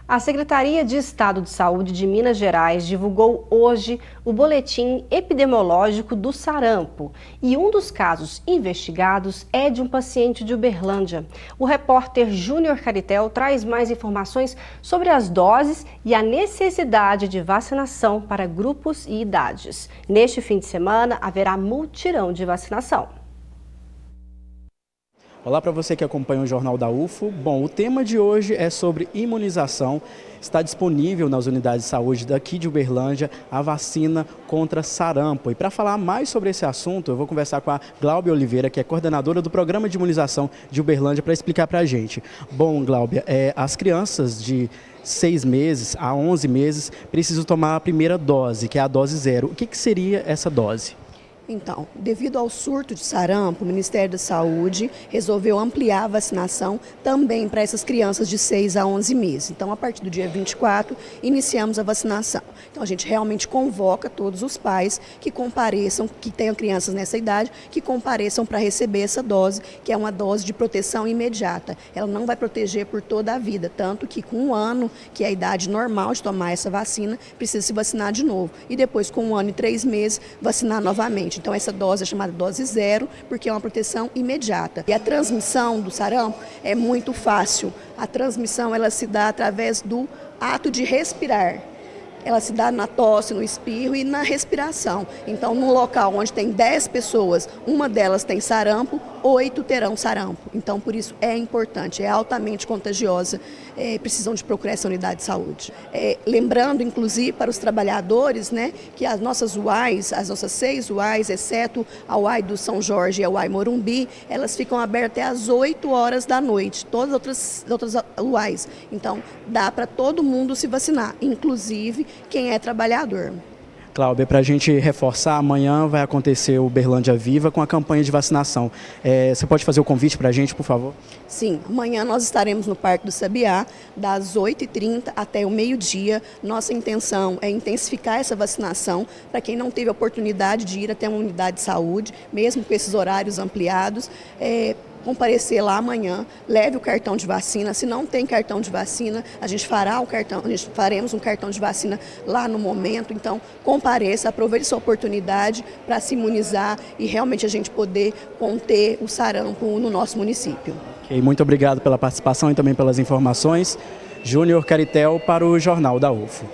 A Secretaria de Estado de Saúde de Minas Gerais divulgou hoje o boletim epidemiológico do sarampo. E um dos casos investigados é de um paciente de Uberlândia. O repórter Júnior Caritel traz mais informações sobre as doses e a necessidade de vacinação para grupos e idades. Neste fim de semana, haverá mutirão de vacinação. Olá para você que acompanha o Jornal da UFO. Bom, o tema de hoje é sobre imunização. Está disponível nas unidades de saúde daqui de Uberlândia a vacina contra sarampo. E para falar mais sobre esse assunto, eu vou conversar com a Gláubia Oliveira, que é coordenadora do Programa de Imunização de Uberlândia, para explicar para a gente. Bom, Gláubia, as crianças de 6 meses a 11 meses precisam tomar a primeira dose, que é a dose 0. O que seria essa dose? Então, devido ao surto de sarampo, o Ministério da Saúde resolveu ampliar a vacinação também para essas crianças de 6 a 11 meses. Então, a partir do dia 24, iniciamos a vacinação. Então, a gente realmente convoca todos os pais que compareçam, que tenham crianças nessa idade, que compareçam para receber essa dose, que é uma dose de proteção imediata. Ela não vai proteger por toda a vida, tanto que com 1 ano, que é a idade normal de tomar essa vacina, precisa se vacinar de novo. E depois, com 1 ano e 3 meses, vacinar novamente. Então, essa dose é chamada dose 0, porque é uma proteção imediata. E a transmissão do sarampo é muito fácil. A transmissão ela se dá através do ato de respirar. Ela se dá na tosse, no espirro e na respiração. Então, num local onde tem 10 pessoas, uma delas tem sarampo, 8 terão sarampo. Então, por isso é importante, é altamente contagiosa, precisam de procurar essa unidade de saúde. Lembrando, inclusive, para os trabalhadores, né, que as nossas UAIs, as nossas 6 UAIs, exceto a UAI do São Jorge e a UAI Morumbi, elas ficam abertas até às 8 horas da noite, todas as outras UAIs. Então, dá para todo mundo se vacinar, inclusive quem é trabalhador. Cláudia, para a gente reforçar, amanhã vai acontecer o Uberlândia Viva com a campanha de vacinação. Você pode fazer o convite para a gente, por favor? Sim, amanhã nós estaremos no Parque do Sabiá, das 8h30 até o meio-dia. Nossa intenção é intensificar essa vacinação para quem não teve a oportunidade de ir até uma unidade de saúde, mesmo com esses horários ampliados. Comparecer lá amanhã, leve o cartão de vacina. Se não tem cartão de vacina, a gente faremos um cartão de vacina lá no momento. Então, compareça, aproveite essa oportunidade para se imunizar e realmente a gente poder conter o sarampo no nosso município. Okay, muito obrigado pela participação e também pelas informações. Júnior Caritel para o Jornal da UFO.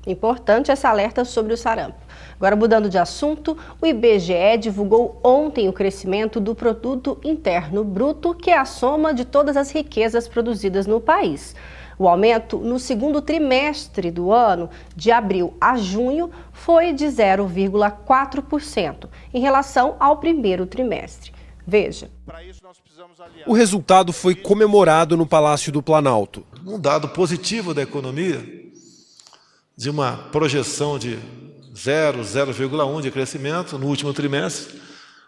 Importante essa alerta sobre o sarampo. Agora, mudando de assunto, o IBGE divulgou ontem o crescimento do Produto Interno Bruto, que é a soma de todas as riquezas produzidas no país. O aumento no segundo trimestre do ano, de abril a junho, foi de 0,4% em relação ao primeiro trimestre. Veja. O resultado foi comemorado no Palácio do Planalto. Um dado positivo da economia, de uma projeção de 0,1 de crescimento no último trimestre,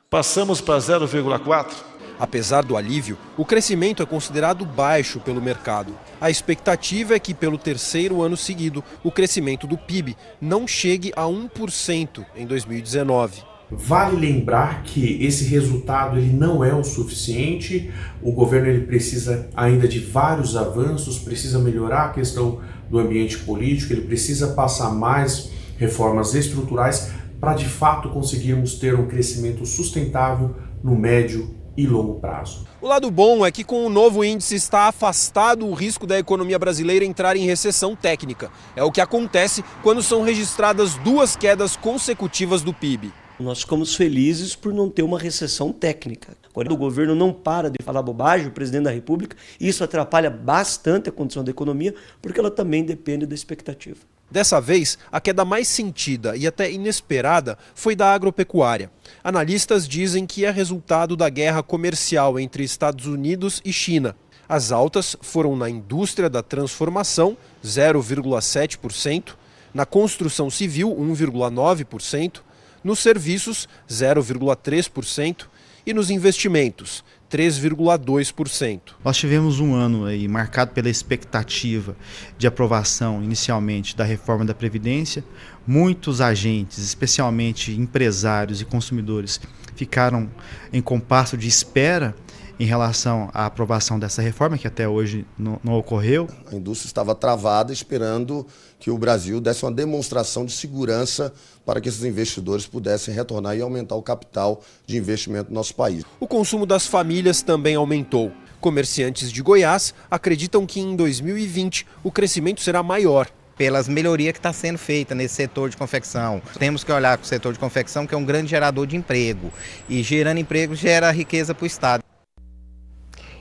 passamos para 0,4. Apesar do alívio, o crescimento é considerado baixo pelo mercado. A expectativa é que, pelo terceiro ano seguido, o crescimento do PIB não chegue a 1% em 2019. Vale lembrar que esse resultado ele não é o suficiente. O governo ele precisa ainda de vários avanços, precisa melhorar a questão do ambiente político, ele precisa passar mais reformas estruturais para de fato conseguirmos ter um crescimento sustentável no médio e longo prazo. O lado bom é que com o novo índice está afastado o risco da economia brasileira entrar em recessão técnica. É o que acontece quando são registradas 2 quedas consecutivas do PIB. Nós ficamos felizes por não ter uma recessão técnica. Agora, o governo não para de falar bobagem, o presidente da República, e isso atrapalha bastante a condição da economia, porque ela também depende da expectativa. Dessa vez, a queda mais sentida e até inesperada foi da agropecuária. Analistas dizem que é resultado da guerra comercial entre Estados Unidos e China. As altas foram na indústria da transformação, 0,7%, na construção civil, 1,9%, nos serviços, 0,3%, e nos investimentos, 3,2%. Nós tivemos um ano aí marcado pela expectativa de aprovação inicialmente da reforma da Previdência. Muitos agentes, especialmente empresários e consumidores, ficaram em compasso de espera em relação à aprovação dessa reforma, que até hoje não ocorreu. A indústria estava travada esperando que o Brasil desse uma demonstração de segurança para que esses investidores pudessem retornar e aumentar o capital de investimento no nosso país. O consumo das famílias também aumentou. Comerciantes de Goiás acreditam que em 2020 o crescimento será maior. Pelas melhorias que está sendo feita nesse setor de confecção. Temos que olhar para o setor de confecção, que é um grande gerador de emprego. E gerando emprego gera riqueza para o Estado.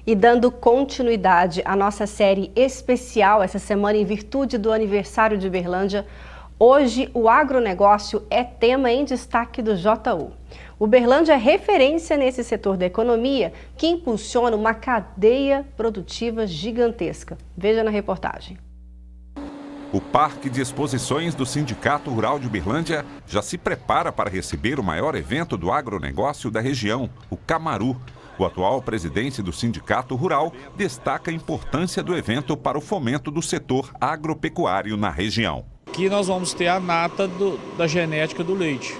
E dando continuidade à nossa série especial essa semana em virtude do aniversário de Uberlândia, hoje o agronegócio é tema em destaque do JU. Uberlândia é referência nesse setor da economia que impulsiona uma cadeia produtiva gigantesca. Veja na reportagem. O Parque de Exposições do Sindicato Rural de Uberlândia já se prepara para receber o maior evento do agronegócio da região, o Camaru. O atual presidente do Sindicato Rural destaca a importância do evento para o fomento do setor agropecuário na região. Aqui nós vamos ter a nata da genética do leite.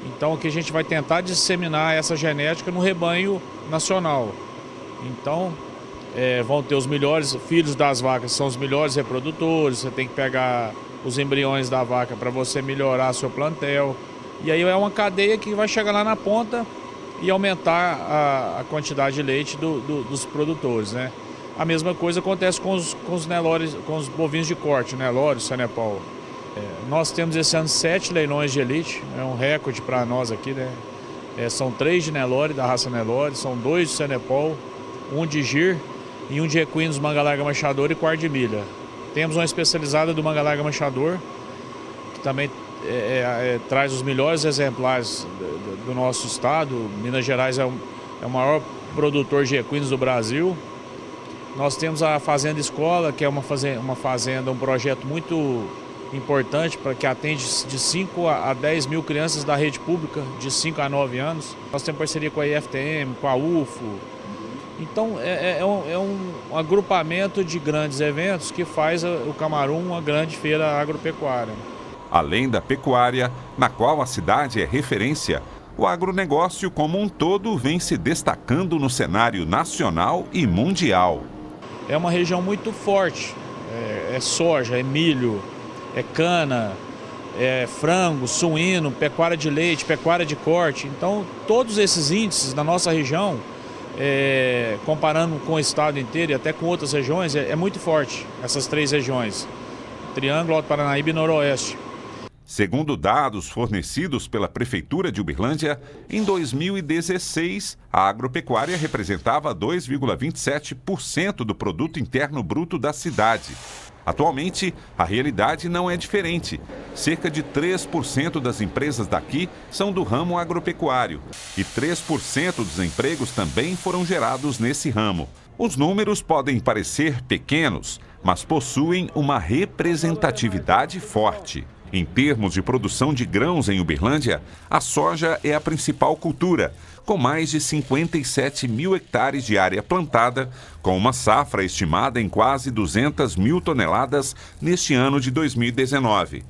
Então aqui a gente vai tentar disseminar essa genética no rebanho nacional. Então vão ter os melhores filhos das vacas, são os melhores reprodutores, você tem que pegar os embriões da vaca para você melhorar seu plantel. E aí é uma cadeia que vai chegar lá na ponta e aumentar a quantidade de leite dos produtores, né? A mesma coisa acontece com os Nelores, com os bovinos de corte, Nelore, Senepol. Nós temos esse ano 7 leilões de elite, é um recorde para nós aqui, né? São 3 de Nelore, da raça Nelore, são 2 de Senepol, 1 de Gir e 1 de equinos Manga Larga Manchador e quarto de milha. Temos uma especializada do Manga Larga Manchador, que também traz os melhores exemplares do nosso estado. Minas Gerais é o maior produtor de equinos do Brasil. Nós temos a Fazenda Escola, que é uma fazenda, um projeto muito importante para que atende de 5 a 10 mil crianças da rede pública de 5 a 9 anos. Nós temos parceria com a IFTM, com a UFO. Então é um agrupamento de grandes eventos que faz o Camaru uma grande feira agropecuária. Além da pecuária, na qual a cidade é referência, o agronegócio como um todo vem se destacando no cenário nacional e mundial. É uma região muito forte, é soja, é milho, é cana, é frango, suíno, pecuária de leite, pecuária de corte. Então todos esses índices na nossa região, comparando com o estado inteiro e até com outras regiões, é muito forte, essas 3 regiões, Triângulo, Alto Paranaíba e Noroeste. Segundo dados fornecidos pela Prefeitura de Uberlândia, em 2016, a agropecuária representava 2,27% do produto interno bruto da cidade. Atualmente, a realidade não é diferente. Cerca de 3% das empresas daqui são do ramo agropecuário e 3% dos empregos também foram gerados nesse ramo. Os números podem parecer pequenos, mas possuem uma representatividade forte. Em termos de produção de grãos em Uberlândia, a soja é a principal cultura, com mais de 57 mil hectares de área plantada, com uma safra estimada em quase 200 mil toneladas neste ano de 2019.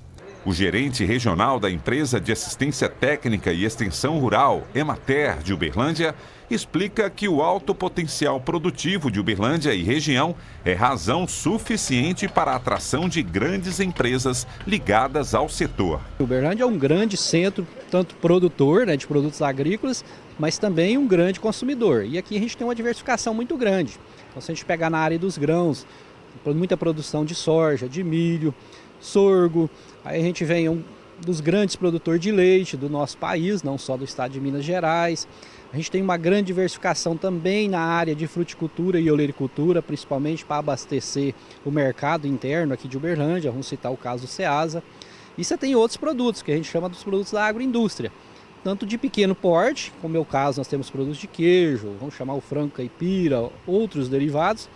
O gerente regional da Empresa de Assistência Técnica e Extensão Rural, Emater, de Uberlândia, explica que o alto potencial produtivo de Uberlândia e região é razão suficiente para a atração de grandes empresas ligadas ao setor. Uberlândia é um grande centro, tanto produtor, de produtos agrícolas, mas também um grande consumidor. E aqui a gente tem uma diversificação muito grande. Então, se a gente pegar na área dos grãos, muita produção de soja, de milho, sorgo. Aí a gente vem um dos grandes produtores de leite do nosso país, não só do estado de Minas Gerais. A gente tem uma grande diversificação também na área de fruticultura e olericultura, principalmente para abastecer o mercado interno aqui de Uberlândia. Vamos citar o caso do Ceasa. E você tem outros produtos, que a gente chama dos produtos da agroindústria. Tanto de pequeno porte, como é o meu caso, nós temos produtos de queijo, vamos chamar o frango caipira, outros derivados.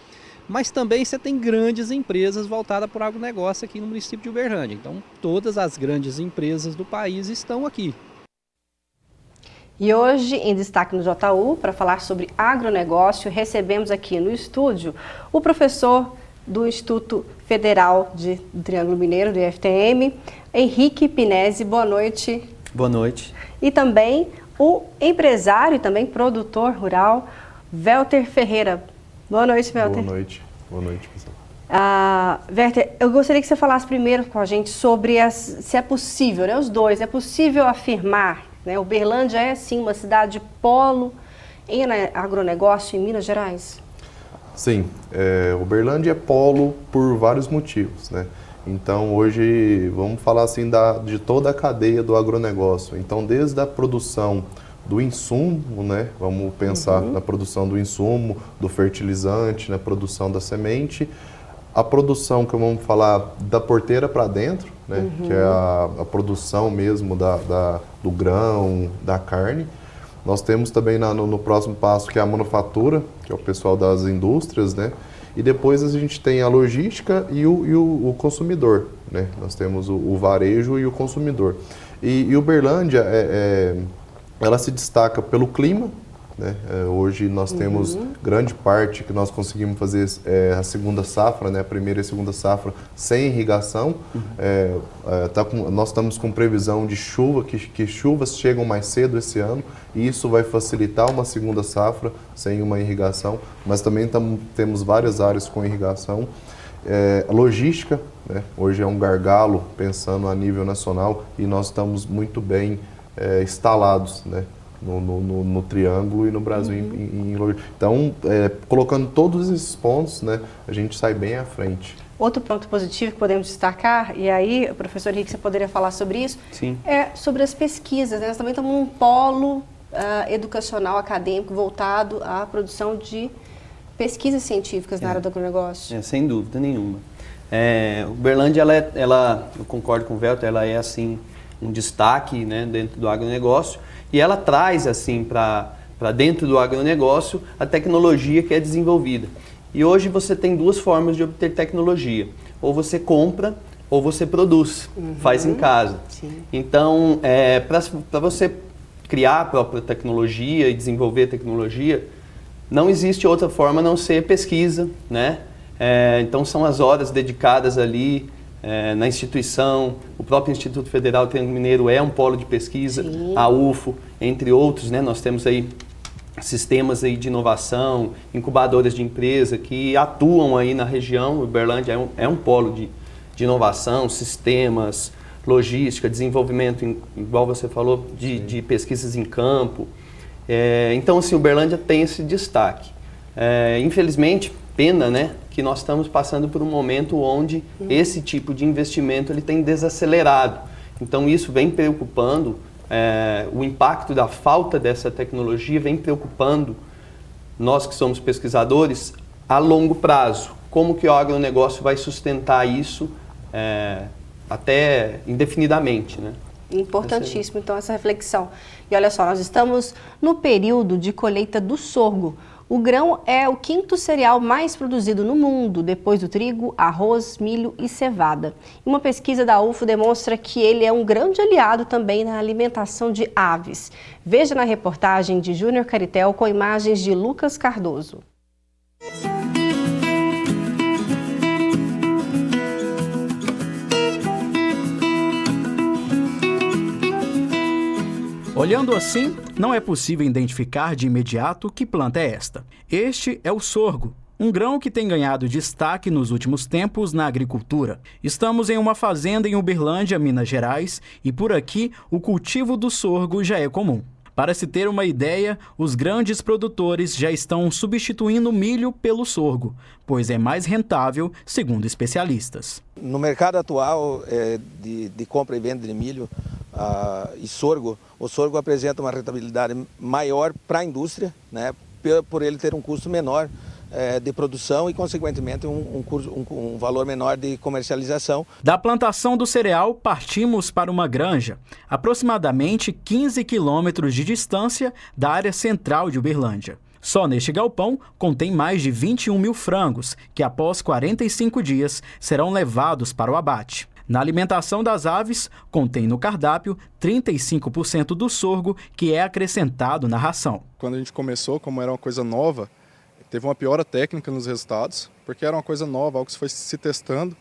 Mas também você tem grandes empresas voltadas para o agronegócio aqui no município de Uberlândia. Então, todas as grandes empresas do país estão aqui. E hoje, em destaque no JU, para falar sobre agronegócio, recebemos aqui no estúdio o professor do Instituto Federal do Triângulo Mineiro, do IFTM, Henrique Pinesi. Boa noite. Boa noite. E também o empresário e também produtor rural, Welter Ferreira. Boa noite, Welter. Boa noite, pessoal. Welter, eu gostaria que você falasse primeiro com a gente sobre se é possível, né, os dois, é possível afirmar, né, Uberlândia é sim uma cidade polo em agronegócio em Minas Gerais? Sim, Uberlândia é polo por vários motivos, né? Então hoje vamos falar assim de toda a cadeia do agronegócio. Então desde a produção do insumo, né? Vamos pensar na produção do insumo, do fertilizante, na produção da semente, a produção que vamos falar da porteira para dentro, né? Que é a produção mesmo do grão, da carne. Nós temos também no próximo passo que é a manufatura, que é o pessoal das indústrias, né? E depois a gente tem a logística e o consumidor, né? Nós temos o varejo e o consumidor. E Uberlândia ela se destaca pelo clima, né? Hoje nós temos grande parte que nós conseguimos fazer a segunda safra, né? A primeira e a segunda safra sem irrigação. Nós estamos com previsão de chuva, que chuvas chegam mais cedo esse ano, e isso vai facilitar uma segunda safra sem uma irrigação, mas também temos várias áreas com irrigação. A logística, né? Hoje é um gargalo pensando a nível nacional, e nós estamos muito bem instalados, né? No Triângulo e no Brasil. Então, colocando todos esses pontos, né, a gente sai bem à frente. Outro ponto positivo que podemos destacar, e aí, professor Henrique, você poderia falar sobre isso? Sim. É sobre as pesquisas, né? Nós também estamos num polo educacional, acadêmico, voltado à produção de pesquisas científicas na área do agronegócio. Sem dúvida nenhuma. Uberlândia, eu concordo com o Welter, ela é assim um destaque, né, dentro do agronegócio, e ela traz assim para dentro do agronegócio a tecnologia que é desenvolvida. E hoje você tem duas formas de obter tecnologia: ou você compra ou você produz, faz em casa. Sim. Então, para você criar a própria tecnologia e desenvolver tecnologia, não existe outra forma a não ser pesquisa, né? Então são as horas dedicadas ali na instituição. O próprio Instituto Federal do Triângulo Mineiro é um polo de pesquisa, sim, a UFO, entre outros, né? Nós temos aí sistemas aí de inovação, incubadoras de empresa que atuam aí na região. Uberlândia é um polo de inovação, sistemas, logística, desenvolvimento, igual você falou, de pesquisas em campo. Então, assim, Uberlândia tem esse destaque. Infelizmente, pena, né, que nós estamos passando por um momento onde esse tipo de investimento ele tem desacelerado. Então, isso vem preocupando, o impacto da falta dessa tecnologia vem preocupando nós que somos pesquisadores a longo prazo. Como que o agronegócio vai sustentar isso até indefinidamente, né? Importantíssimo, então, essa reflexão. E olha só, nós estamos no período de colheita do sorgo. O grão é o 5º cereal mais produzido no mundo, depois do trigo, arroz, milho e cevada. Uma pesquisa da UFO demonstra que ele é um grande aliado também na alimentação de aves. Veja na reportagem de Júnior Caritel com imagens de Lucas Cardoso. Olhando assim, não é possível identificar de imediato que planta é esta. Este é o sorgo, um grão que tem ganhado destaque nos últimos tempos na agricultura. Estamos em uma fazenda em Uberlândia, Minas Gerais, e por aqui o cultivo do sorgo já é comum. Para se ter uma ideia, os grandes produtores já estão substituindo o milho pelo sorgo, pois é mais rentável, segundo especialistas. No mercado atual de compra e venda de milho e sorgo, o sorgo apresenta uma rentabilidade maior para a indústria, né, por ele ter um custo menor de produção e, consequentemente, um valor menor de comercialização. Da plantação do cereal, partimos para uma granja, aproximadamente 15 quilômetros de distância da área central de Uberlândia. Só neste galpão contém mais de 21 mil frangos, que após 45 dias serão levados para o abate. Na alimentação das aves, contém no cardápio 35% do sorgo que é acrescentado na ração. Quando a gente começou, como era uma coisa nova, teve uma piora técnica nos resultados, porque era uma coisa nova, algo que foi se testando.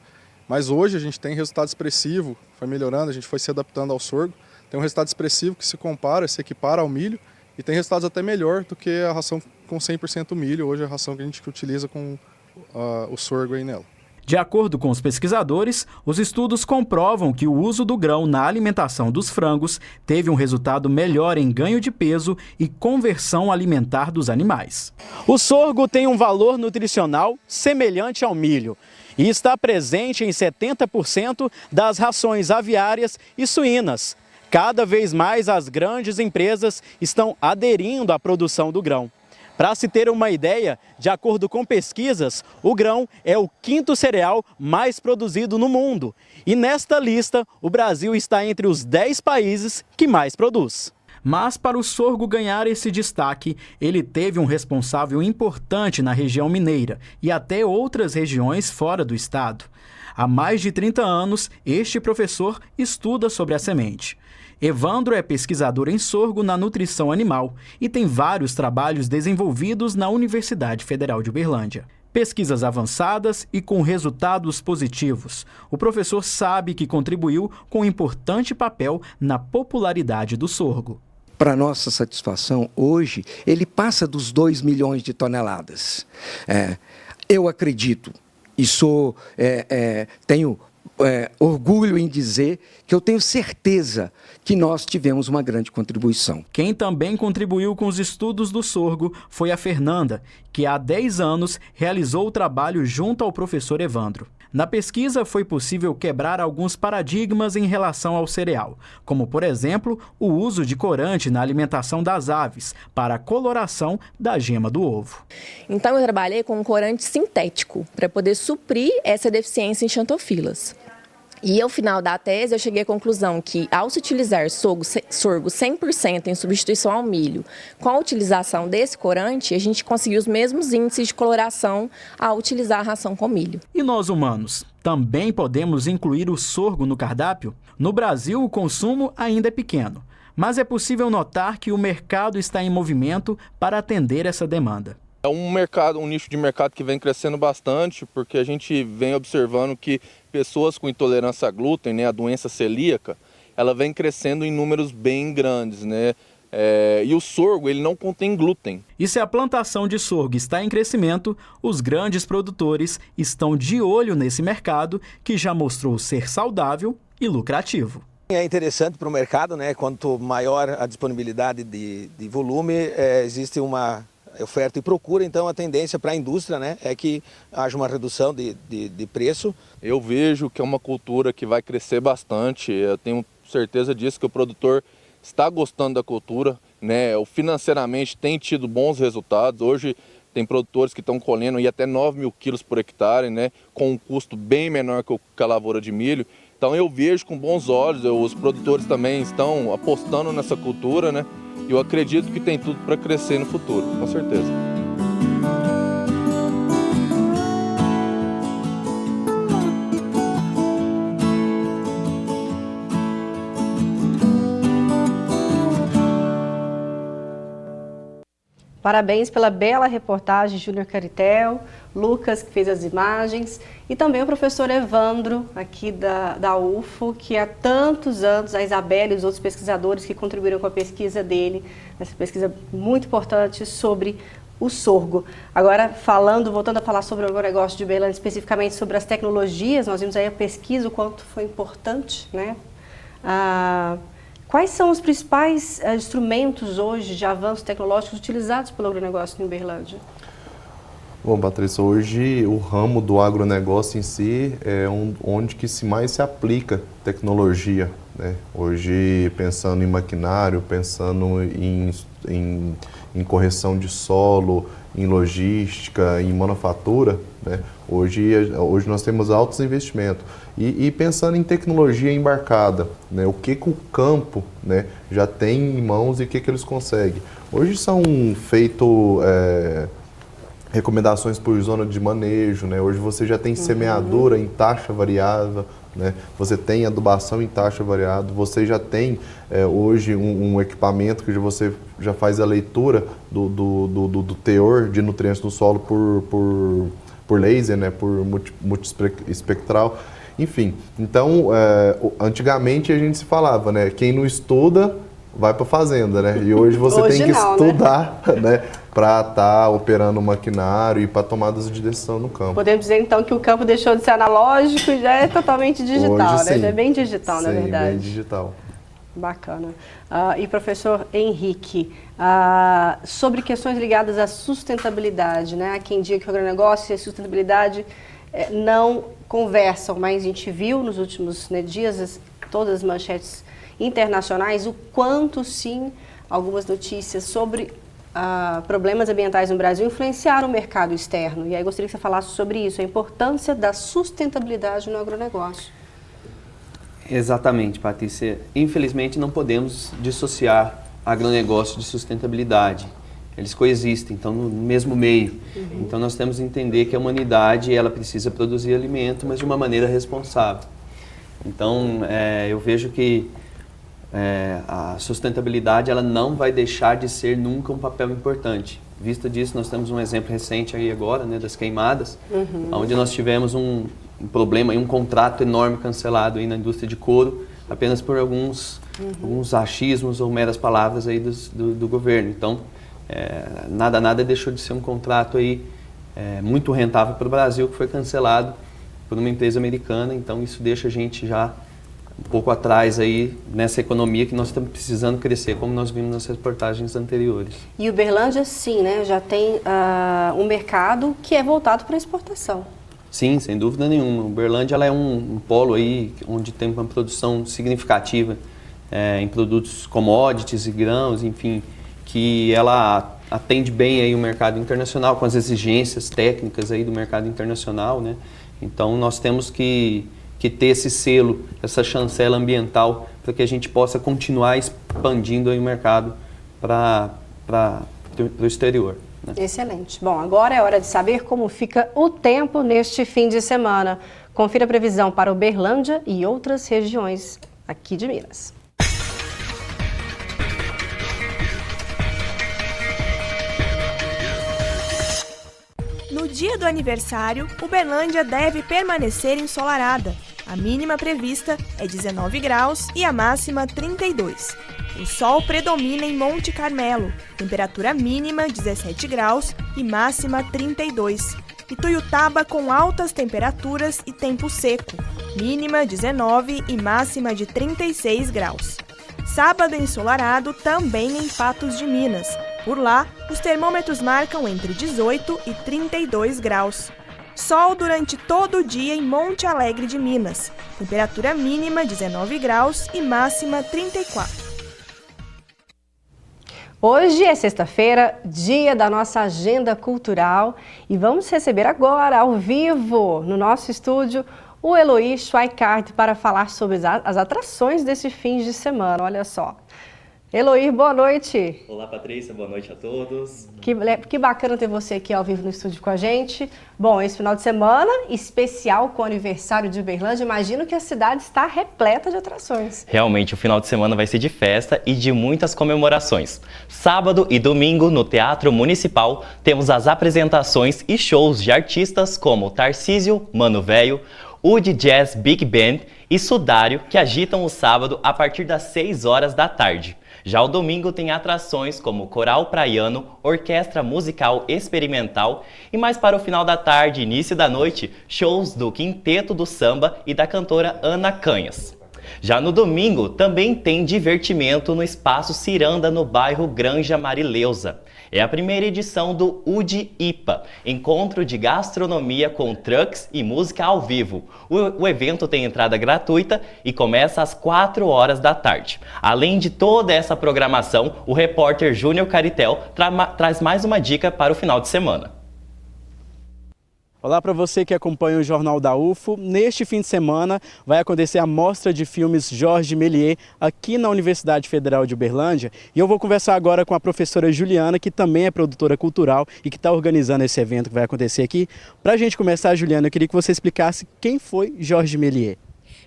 Mas hoje a gente tem resultado expressivo, foi melhorando, a gente foi se adaptando ao sorgo. Tem um resultado expressivo que se compara, se equipara ao milho, e tem resultados até melhor do que a ração com 100% milho, hoje é a ração que a gente utiliza com o sorgo aí nela. De acordo com os pesquisadores, os estudos comprovam que o uso do grão na alimentação dos frangos teve um resultado melhor em ganho de peso e conversão alimentar dos animais. O sorgo tem um valor nutricional semelhante ao milho e está presente em 70% das rações aviárias e suínas. Cada vez mais as grandes empresas estão aderindo à produção do grão. Para se ter uma ideia, de acordo com pesquisas, o grão é o 5º cereal mais produzido no mundo. E nesta lista, o Brasil está entre os 10 países que mais produz. Mas para o sorgo ganhar esse destaque, ele teve um responsável importante na região mineira e até outras regiões fora do estado. Há mais de 30 anos, este professor estuda sobre a semente. Evandro é pesquisador em sorgo na nutrição animal e tem vários trabalhos desenvolvidos na Universidade Federal de Uberlândia. Pesquisas avançadas e com resultados positivos. O professor sabe que contribuiu com um importante papel na popularidade do sorgo. Para nossa satisfação, hoje, ele passa dos 2 milhões de toneladas. Eu acredito e tenho orgulho em dizer que eu tenho certeza que nós tivemos uma grande contribuição. Quem também contribuiu com os estudos do sorgo foi a Fernanda, que há 10 anos realizou o trabalho junto ao professor Evandro. Na pesquisa foi possível quebrar alguns paradigmas em relação ao cereal, como, por exemplo, o uso de corante na alimentação das aves para a coloração da gema do ovo. Então eu trabalhei com um corante sintético para poder suprir essa deficiência em xantofilas. E ao final da tese eu cheguei à conclusão que ao se utilizar sorgo 100% em substituição ao milho, com a utilização desse corante, a gente conseguiu os mesmos índices de coloração ao utilizar a ração com milho. E nós humanos, também podemos incluir o sorgo no cardápio? No Brasil o consumo ainda é pequeno, mas é possível notar que o mercado está em movimento para atender essa demanda. É um nicho de mercado que vem crescendo bastante, porque a gente vem observando que pessoas com intolerância a glúten, né, a doença celíaca, ela vem crescendo em números bem grandes, né? E o sorgo, ele não contém glúten. E se a plantação de sorgo está em crescimento, os grandes produtores estão de olho nesse mercado que já mostrou ser saudável e lucrativo. É interessante para o mercado, né? Quanto maior a disponibilidade de volume, existe uma oferta e procura, então a tendência para a indústria, né, é que haja uma redução de preço. Eu vejo que é uma cultura que vai crescer bastante, eu tenho certeza disso, que o produtor está gostando da cultura, né, financeiramente tem tido bons resultados. Hoje tem produtores que estão colhendo até 9 mil quilos por hectare, né, com um custo bem menor que a lavoura de milho. Então eu vejo com bons olhos, os produtores também estão apostando nessa cultura, né? E eu acredito que tem tudo para crescer no futuro, com certeza. Parabéns pela bela reportagem, Júnior Caritel, Lucas, que fez as imagens, e também o professor Evandro, aqui da UFO, que há tantos anos, a Isabela e os outros pesquisadores que contribuíram com a pesquisa dele, essa pesquisa muito importante sobre o sorgo. Agora, voltando a falar sobre o agronegócio de Uberlândia, especificamente sobre as tecnologias, nós vimos aí a pesquisa, o quanto foi importante, né? Quais são os principais instrumentos hoje de avanços tecnológicos utilizados pelo agronegócio em Uberlândia? Bom, Patrícia, hoje o ramo do agronegócio em si é onde que mais se aplica tecnologia, né? Hoje, pensando em maquinário, pensando em correção de solo, em logística, em manufatura, né? Hoje nós temos altos investimentos. E pensando em tecnologia embarcada, né? O que o campo, né, já tem em mãos e o que eles conseguem. Hoje são feitas recomendações por zona de manejo, né? Hoje você já tem semeadura em taxa variável, né? Você tem adubação em taxa variável, você já tem hoje um equipamento que você já faz a leitura do teor de nutrientes do solo por laser, né? Por multiespectral. Enfim, então, antigamente a gente se falava, né? Quem não estuda vai para a fazenda, né? E hoje você tem que estudar, né? para estar operando o maquinário e para tomadas de decisão no campo. Podemos dizer então que o campo deixou de ser analógico e já é totalmente digital, Hoje, né? sim. Já é bem digital, na verdade. Bem digital. Bacana. E professor Henrique, sobre questões ligadas à sustentabilidade, né? Há quem diga que o agronegócio e a sustentabilidade não conversam, mas a gente viu nos últimos dias todas as manchetes internacionais o quanto sim algumas notícias sobre problemas ambientais no Brasil influenciaram o mercado externo. E aí gostaria que você falasse sobre isso, a importância da sustentabilidade no agronegócio. Exatamente, Patrícia. Infelizmente não podemos dissociar agronegócio de sustentabilidade. Eles coexistem, estão no mesmo meio. Então nós temos que entender que a humanidade ela precisa produzir alimento, mas de uma maneira responsável. Então eu vejo que a sustentabilidade ela não vai deixar de ser nunca um papel importante. Vista disso, nós temos um exemplo recente aí agora, né, das queimadas, onde nós tivemos um problema, um contrato enorme cancelado aí na indústria de couro, apenas por alguns achismos ou meras palavras aí do governo. Então, nada deixou de ser um contrato aí muito rentável para o Brasil, que foi cancelado por uma empresa americana. Então, isso deixa a gente já um pouco atrás aí nessa economia que nós estamos precisando crescer, como nós vimos nas reportagens anteriores. E Uberlândia, sim, né, já tem um mercado que é voltado para a exportação. Sim, sem dúvida nenhuma. Uberlândia ela é um polo aí onde tem uma produção significativa em produtos commodities e grãos, enfim, que ela atende bem aí o mercado internacional com as exigências técnicas aí do mercado internacional, né? Então nós temos que ter esse selo, essa chancela ambiental para que a gente possa continuar expandindo aí o mercado para o exterior. Excelente. Bom, agora é hora de saber como fica o tempo neste fim de semana. Confira a previsão para Uberlândia e outras regiões aqui de Minas. No dia do aniversário, Uberlândia deve permanecer ensolarada. A mínima prevista é 19 graus e a máxima 32. O sol predomina em Monte Carmelo, temperatura mínima 17 graus e máxima 32. Ituiutaba com altas temperaturas e tempo seco, mínima 19 e máxima de 36 graus. Sábado ensolarado também em Patos de Minas. Por lá, os termômetros marcam entre 18 e 32 graus. Sol durante todo o dia em Monte Alegre de Minas, temperatura mínima 19 graus e máxima 34. Hoje é sexta-feira, dia da nossa agenda cultural, e vamos receber agora, ao vivo, no nosso estúdio, o Eloy Schweikart para falar sobre as atrações desse fim de semana. Olha só. Eloy, boa noite. Olá, Patrícia, boa noite a todos. Que bacana ter você aqui ao vivo no estúdio com a gente. Bom, esse final de semana, especial com o aniversário de Uberlândia, imagino que a cidade está repleta de atrações. Realmente, o final de semana vai ser de festa e de muitas comemorações. Sábado e domingo, no Teatro Municipal, temos as apresentações e shows de artistas como Tarcísio, Mano Velho, Wood Jazz Big Band e Sudário, que agitam o sábado a partir das 6 horas da tarde. Já o domingo tem atrações como Coral Praiano, Orquestra Musical Experimental e mais para o final da tarde e início da noite, shows do Quinteto do Samba e da cantora Ana Canhas. Já no domingo também tem divertimento no Espaço Ciranda, no bairro Granja Marileusa. É a primeira edição do UD IPA, encontro de gastronomia com trucks e música ao vivo. O evento tem entrada gratuita e começa às 4 horas da tarde. Além de toda essa programação, o repórter Júnior Caritel traz mais uma dica para o final de semana. Olá para você que acompanha o Jornal da UFO. Neste fim de semana vai acontecer a mostra de filmes Jorge Méliès aqui na Universidade Federal de Uberlândia. E eu vou conversar agora com a professora Juliana, que também é produtora cultural e que está organizando esse evento que vai acontecer aqui. Para a gente começar, Juliana, eu queria que você explicasse quem foi Jorge Méliès.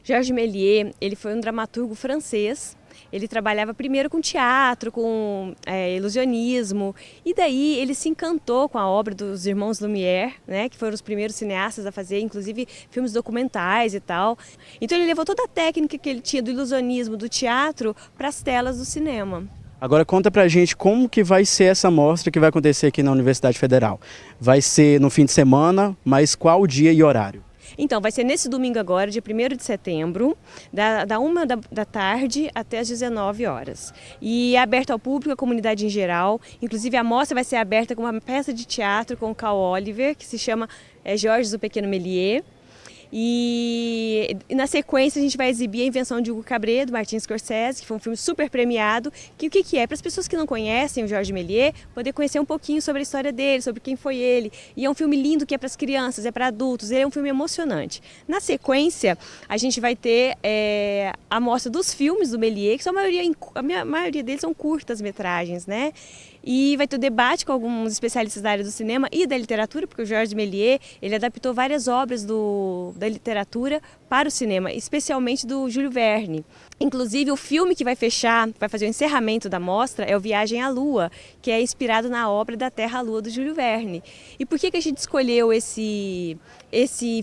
Jorge Méliès, ele foi um dramaturgo francês. Ele trabalhava primeiro com teatro, com ilusionismo, e daí ele se encantou com a obra dos irmãos Lumière, né, que foram os primeiros cineastas a fazer, inclusive, filmes documentais e tal. Então ele levou toda a técnica que ele tinha do ilusionismo, do teatro, para as telas do cinema. Agora conta pra gente como que vai ser essa mostra que vai acontecer aqui na Universidade Federal. Vai ser no fim de semana, mas qual dia e horário? Então, vai ser nesse domingo agora, dia 1º de setembro, da 1 da tarde até as 19 horas. E é aberto ao público, à comunidade em geral. Inclusive, a mostra vai ser aberta com uma peça de teatro com o Carl Oliver, que se chama Jorge, o Pequeno Méliès. E na sequência a gente vai exibir a invenção de Hugo Cabret, do Martin Scorsese, que foi um filme super premiado. Que o que é? Para as pessoas que não conhecem o Jorge Méliès, poder conhecer um pouquinho sobre a história dele, sobre quem foi ele. E é um filme lindo que é para as crianças, é para adultos, ele é um filme emocionante. Na sequência, a gente vai ter a mostra dos filmes do Méliès, que são a maioria deles são curtas-metragens, né? E vai ter debate com alguns especialistas da área do cinema e da literatura, porque o Jorge Méliès, ele adaptou várias obras da literatura para o cinema, especialmente do Júlio Verne. Inclusive, o filme que vai fazer o encerramento da mostra é o Viagem à Lua, que é inspirado na obra da Terra à Lua do Júlio Verne. E por que a gente escolheu esse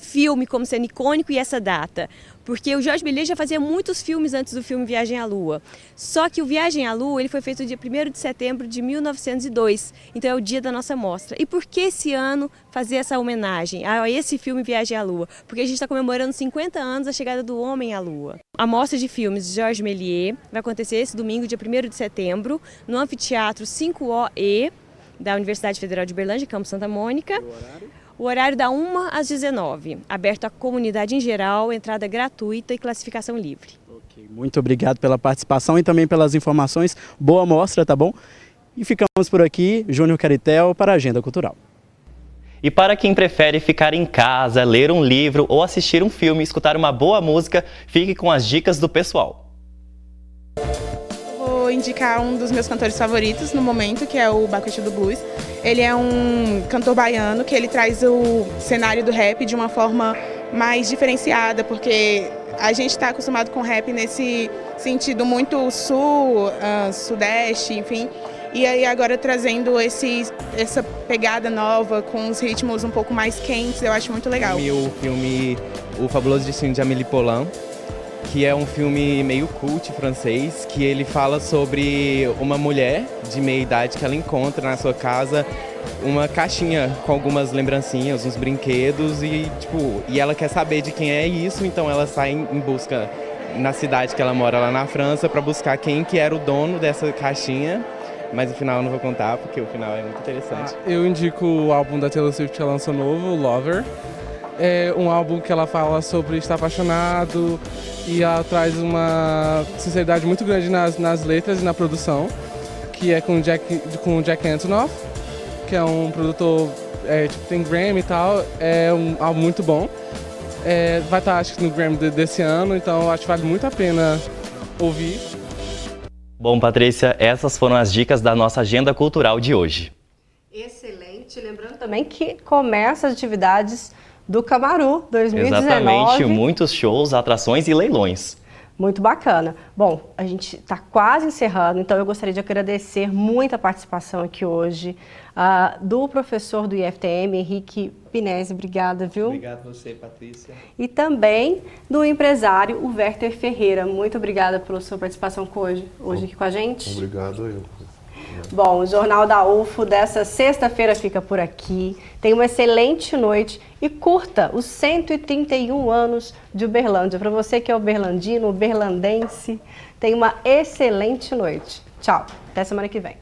filme como sendo icônico e essa data? Porque o Jorge Méliès já fazia muitos filmes antes do filme Viagem à Lua. Só que o Viagem à Lua ele foi feito no dia 1º de setembro de 1902, então é o dia da nossa mostra. E por que esse ano fazer essa homenagem a esse filme Viagem à Lua? Porque a gente está comemorando 50 anos da chegada do homem à Lua. A mostra de filmes de Jorge Méliès vai acontecer esse domingo, dia 1º de setembro, no Anfiteatro 5OE da Universidade Federal de Uberlândia, Campus Santa Mônica. O horário da 1 às 19, aberto à comunidade em geral, entrada gratuita e classificação livre. Ok, muito obrigado pela participação e também pelas informações. Boa mostra, tá bom? E ficamos por aqui, Júnior Caritel, para a Agenda Cultural. E para quem prefere ficar em casa, ler um livro ou assistir um filme, escutar uma boa música, fique com as dicas do pessoal. Vou indicar um dos meus cantores favoritos no momento, que é o Bacchus do Blues. Ele é um cantor baiano que ele traz o cenário do rap de uma forma mais diferenciada, porque a gente está acostumado com rap nesse sentido muito sul, sudeste, enfim. E aí agora trazendo essa pegada nova, com os ritmos um pouco mais quentes, eu acho muito legal. O filme O Fabuloso Destino de Amélie Poulain, que é um filme meio cult francês, que ele fala sobre uma mulher de meia idade que ela encontra na sua casa uma caixinha com algumas lembrancinhas, uns brinquedos e ela quer saber de quem é isso, então ela sai em busca na cidade que ela mora lá na França para buscar quem que era o dono dessa caixinha, mas no final eu não vou contar porque o final é muito interessante. Eu indico o álbum da Taylor Swift que ela lançou novo, Lover. É um álbum que ela fala sobre estar apaixonado e ela traz uma sinceridade muito grande nas letras e na produção, que é com o Jack Antonoff, que é um produtor, tem Grammy e tal, é um álbum muito bom. Vai estar, acho que, no Grammy desse ano, então acho que vale muito a pena ouvir. Bom, Patrícia, essas foram as dicas da nossa agenda cultural de hoje. Excelente, lembrando também que começa as atividades do Camaru 2019. Exatamente, muitos shows, atrações e leilões. Muito bacana. Bom, a gente está quase encerrando, então eu gostaria de agradecer muito a participação aqui hoje do professor do IFTM, Henrique Pinesi. Obrigada, viu? Obrigado a você, Patrícia. E também do empresário, o Werther Ferreira. Muito obrigada pela sua participação hoje aqui com a gente. Obrigado eu. Bom, o Jornal da UFO dessa sexta-feira fica por aqui. Tenha uma excelente noite e curta os 131 anos de Uberlândia. Para você que é uberlandino, uberlandense, tenha uma excelente noite. Tchau, até semana que vem.